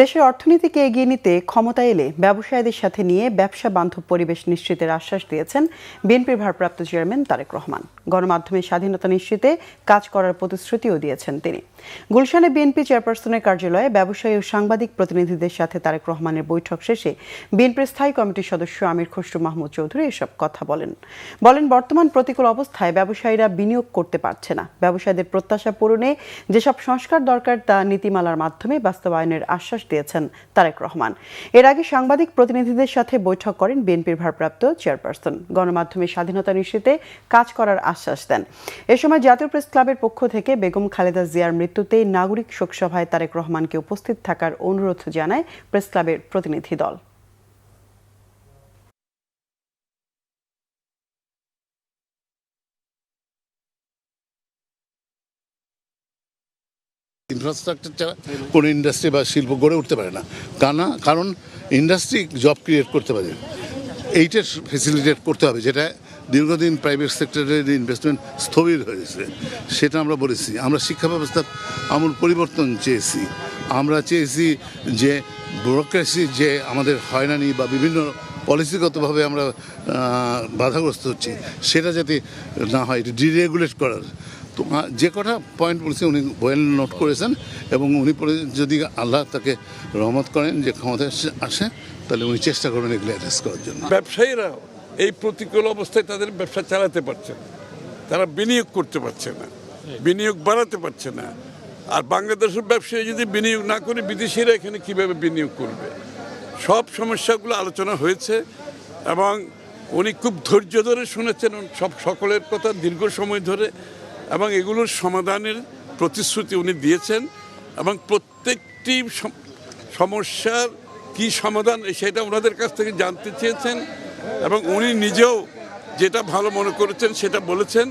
দেশের অর্থনীতিকে এগিয়ে নিতে ক্ষমতায় এলে ব্যবসায়ীদের সাথে নিয়ে ব্যবসা বান্ধব পরিবেশ নিশ্চিতের আশ্বাস দিয়েছেন বিএনপির ভারপ্রাপ্ত চেয়ারম্যান তারেক রহমান। গণমাধ্যমের স্বাধীনতা নিশ্চিতে কাজ করার প্রতিশ্রুতিও দিয়েছেন তিনি। গুলশানে বিএনপি চেয়ারপারসনের কার্যালয়ে ব্যবসায়ী ও সাংবাদিক প্রতিনিধিদের সাথে তারেক রহমানের বৈঠক শেষে বিএনপির স্থায়ী কমিটির সদস্য আমির খসরু মাহমুদ চৌধুরী এসব কথা বলেন। বর্তমান প্রতিকূল অবস্থায় ব্যবসায়ীরা বিনিয়োগ করতে পারছে না। ব্যবসায়ীদের প্রত্যাশা পূরণে যেসব সংস্কার দরকার তা নীতিমালার মাধ্যমে বাস্তবায়নের আশ্বাস দিয়েছেন তারেক রহমান। এর আগে সাংবাদিক প্রতিনিধিদের সাথে বৈঠক করেন বিএনপির ভারপ্রাপ্ত চেয়ারপারসন। গণমাধ্যমের স্বাধীনতা নিশ্চিতে কাজ করার আশ্বাস দেন। এ সময় জাতীয় প্রেস ক্লাবের পক্ষ থেকে বেগম খালেদা জিয়ার মৃত্যুতে নাগরিক শোকসভায় তারেক রহমানকে উপস্থিত থাকার অনুরোধ জানায় প্রেস ক্লাবের প্রতিনিধি দল। ইনফ্রাস্ট্রাকচার ছাড়া কোনো ইন্ডাস্ট্রি বা শিল্প গড়ে উঠতে পারে না। কারণ ইন্ডাস্ট্রি জব ক্রিয়েট করতে পারে, এইটার ফেসিলিটেট করতে হবে, যেটা দীর্ঘদিন প্রাইভেট সেক্টরের ইনভেস্টমেন্ট স্থবির হয়েছে। সেটা আমরা বলেছি। আমরা শিক্ষা ব্যবস্থার আমূল পরিবর্তন চেয়েছি। আমরা চেয়েছি যে ব্যুরোক্রেসি যে আমাদের হয়রানি বা বিভিন্ন পলিসিগতভাবে আমরা বাধাগ্রস্ত হচ্ছি, সেটা যাতে না হয়, এটা ডিরেগুলেট করার। তো যে কটা পয়েন্ট বলছি উনি ওয়েল নোট করেছেন, এবং উনি যদি আল্লাহ তাকে রহমত করেন যে ক্ষমতায় আসে, তাহলে উনি চেষ্টা করবেন এগুলো অ্যাড্রেস করার জন্য। ব্যবসায়ীরা এই প্রতিকূল অবস্থায় তাদের ব্যবসা চালাতে পারছে না, তারা বিনিয়োগ করতে পারছে না, বিনিয়োগ বাড়াতে পারছে না। আর বাংলাদেশের ব্যবসায়ী যদি বিনিয়োগ না করে, বিদেশিরা এখানে কিভাবে বিনিয়োগ করবে? সব সমস্যাগুলো আলোচনা হয়েছে এবং উনি খুব ধৈর্য ধরে শুনেছেন সকলের কথা দীর্ঘ সময় ধরে, এবং এগুলোর সমাধানের প্রতিশ্রুতি উনি দিয়েছেন। এবং প্রত্যেকটি সমস্যার কি সমাধান সেটা ওনাদের কাছ থেকে জানতে চেয়েছেন, এবং উনি নিজেও যেটা ভালো মনে করেছেন সেটা বলেছেন।